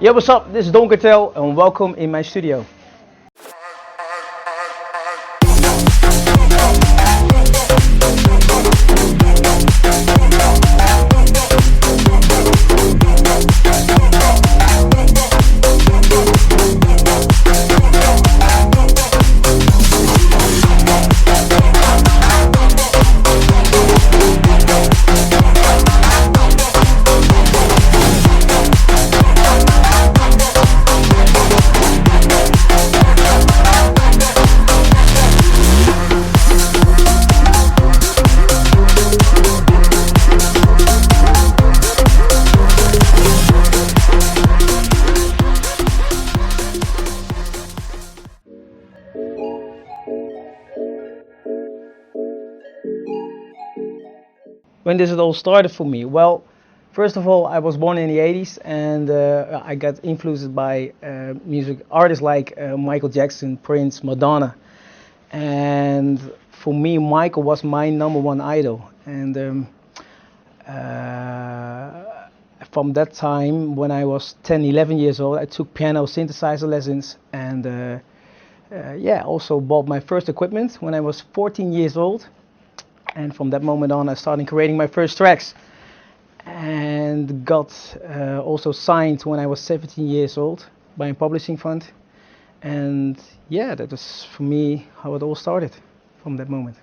Yo, what's up? This is Don Cartel and welcome in my studio. When this all started for me? Well, first of all, I was born in the 80s and I got influenced by music artists like Michael Jackson, Prince, Madonna. And for me, Michael was my #1 idol. And from that time, when I was 10, 11 years old, I took piano synthesizer lessons and also bought my first equipment when I was 14 years old. And from that moment on, I started creating my first tracks and got also signed when I was 17 years old by a publishing fund. And yeah, that was for me how it all started from that moment.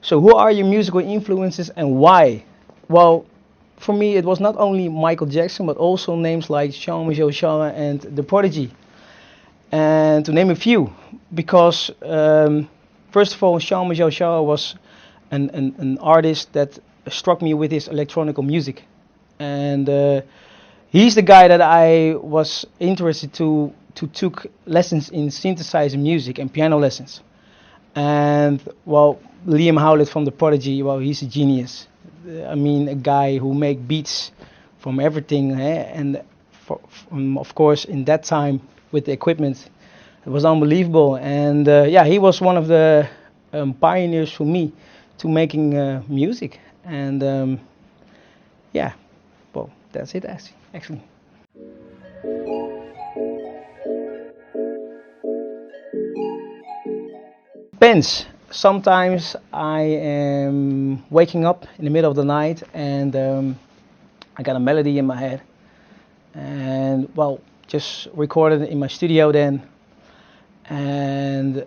So who are your musical influences and why? Well, for me it was not only Michael Jackson but also names like Jean-Michel Jarre and The Prodigy. And to name a few, because first of all, Jean-Michel Jarre was an artist that struck me with his electronic music, and he's the guy that I was interested to took lessons in synthesizer music and piano lessons. And well, Liam Howlett from The Prodigy, well, he's a genius. I mean, a guy who make beats from everything, and of course in that time, with the equipment, it was unbelievable. And he was one of the pioneers for me to making music. And well, that's it actually. Depends. Sometimes I am waking up in the middle of the night and I got a melody in my head, and well, just recorded it in my studio then. And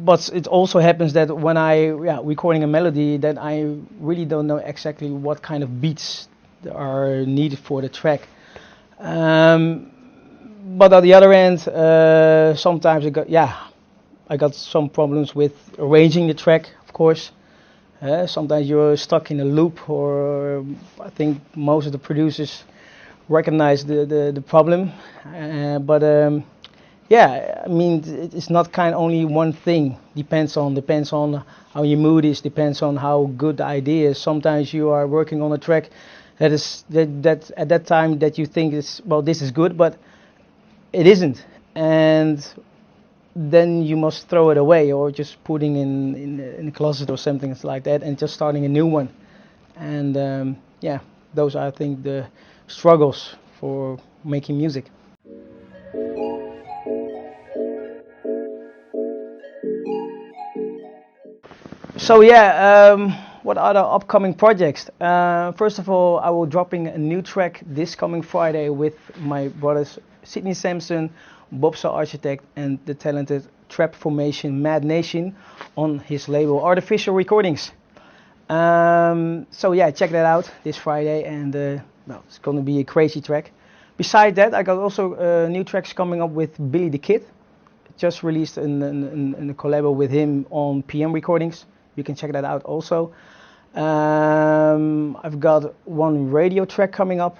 but it also happens that when I recording a melody, that I really don't know exactly what kind of beats are needed for the track. But on the other end, sometimes I got some problems with arranging the track, of course. Sometimes you're stuck in a loop, or I think most of the producers recognize the problem, but I mean, it's not only one thing. Depends on how your mood is, depends on how good the idea is. Sometimes you are working on a track that at that time that you think this is good, but it isn't, and then you must throw it away or just putting in a closet or something like that and just starting a new one. And those are, I think, the struggles for making music. So what are the upcoming projects? First of all, I will dropping a new track this coming Friday with my brothers Sidney, Samson, Bobso Architect, and the talented trap formation Mad Nation on his label Artificial Recordings. Check that out this Friday, and it's going to be a crazy track. Besides that, I got also new tracks coming up with Billy the Kid. Just released in a collab with him on PM Recordings. You can check that out also. I've got one radio track coming up.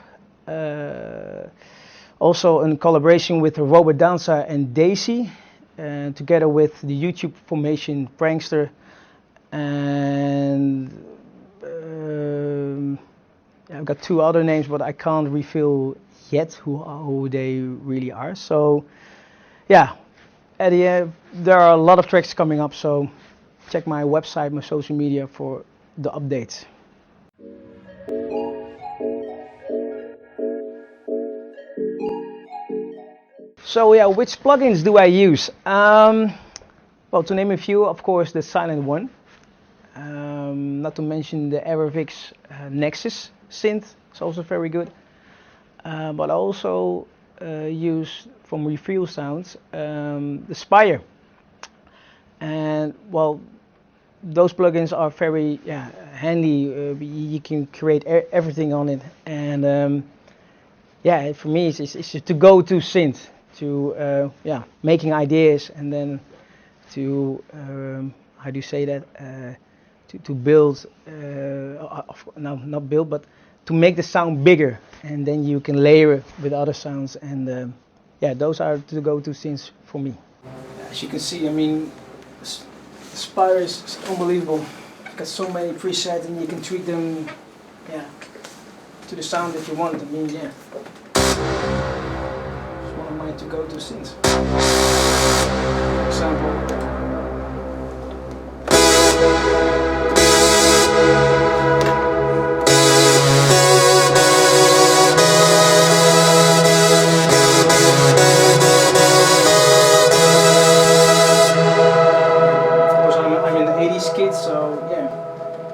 Also in collaboration with Robert Danza and Daisy, together with the YouTube formation Prankster. And I've got two other names, but I can't reveal yet who they really are. So yeah, there are a lot of tracks coming up, so check my website, my social media for the updates. So yeah, which plugins do I use? Well, to name a few, of course, the silent one. Not to mention the Aerovix Nexus synth. It's also very good. But I also use from Reveal Sounds the Spire. And well, those plugins are very handy. You can create everything on it. And yeah, for me, it's to go-to synth to making ideas, and then to how do you say that? To build, no, not build, but to make the sound bigger, and then you can layer it with other sounds. And yeah, those are the go-to synths for me. As you can see, I mean, the Spire is unbelievable. It's got so many presets, and you can tweak them, to the sound that you want. I mean, yeah. It's one of my go-to synths. For example. So yeah,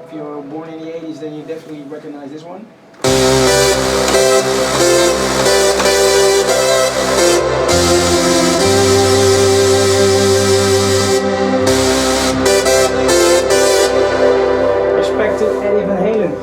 if you're born in the 80s, then you definitely recognize this one. Respect to Eddie Van Halen.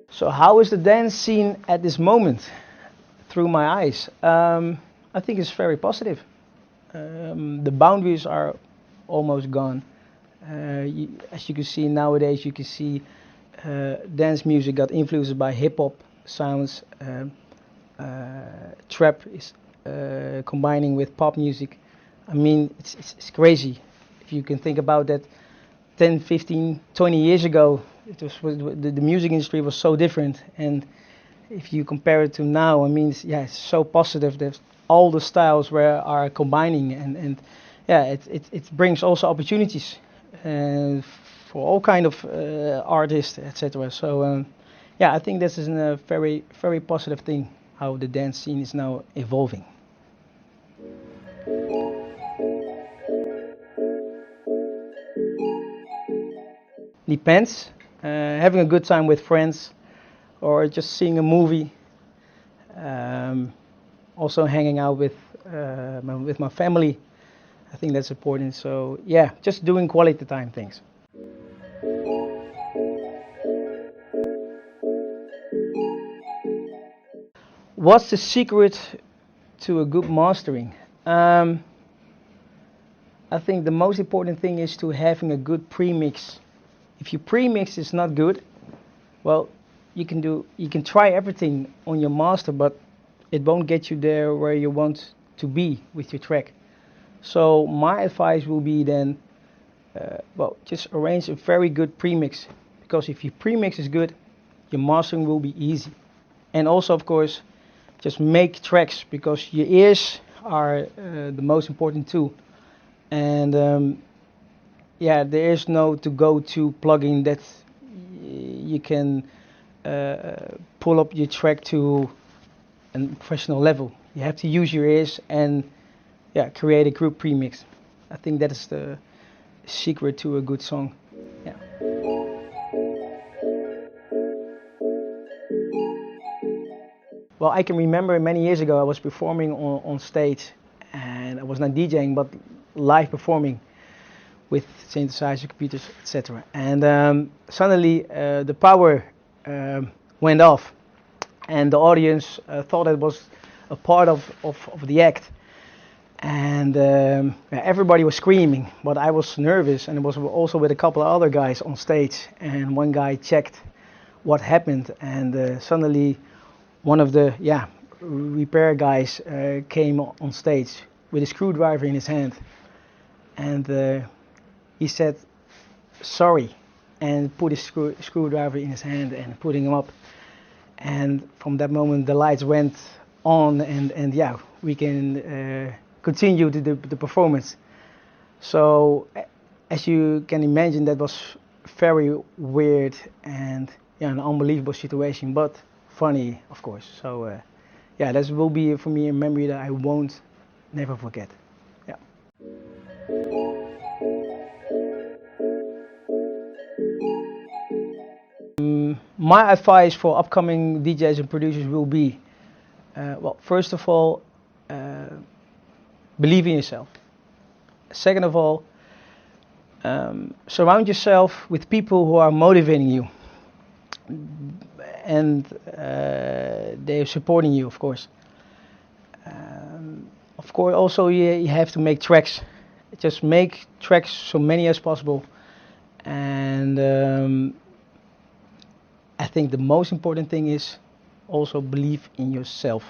So how is the dance scene at this moment through my eyes? I think it's very positive. The boundaries are almost gone. As you can see nowadays, you can see dance music got influenced by hip-hop sounds. Trap is combining with pop music. I mean, it's crazy. If you can think about that 10, 15, 20 years ago, the music industry was so different. And if you compare it to now, I mean, it's so positive that all the styles are combining, and it brings also opportunities for all kind of artists, etc. So I think this is a very, very positive thing, how the dance scene is now evolving. Depends. Having a good time with friends, or just seeing a movie. Also hanging out with my family. I think that's important. So yeah, just doing quality time things. What's the secret to a good mastering? I think the most important thing is to having a good premix. If your premix is not good, well, you can try everything on your master, but it won't get you there where you want to be with your track. So my advice will be then, well, just arrange a very good premix, because if your premix is good, your mastering will be easy. And also, of course, just make tracks, because your ears are the most important too. And yeah, there is no to-go-to plugin that you can pull up your track to a professional level. You have to use your ears and yeah, create a group premix. I think that is the secret to a good song. Yeah. Well, I can remember many years ago I was performing on stage, and I was not DJing but live performing with synthesizer, computers, etc. And suddenly the power went off, and the audience thought it was a part of the act. And everybody was screaming, but I was nervous, and it was also with a couple of other guys on stage. And one guy checked what happened, and suddenly one of the repair guys came on stage with a screwdriver in his hand, and he said sorry, and put his screwdriver in his hand and putting him up. And from that moment the lights went on, and yeah, we can continue the performance. So as you can imagine, that was very weird and yeah, an unbelievable situation, but funny, of course. So yeah, this will be for me a memory that I won't never forget. Yeah. My advice for upcoming DJs and producers will be, well, first of all, believe in yourself. Second of all, surround yourself with people who are motivating you, and they're supporting you, of course. Of course, also you have to make tracks. Just make tracks, so many as possible. And I think the most important thing is also believe in yourself.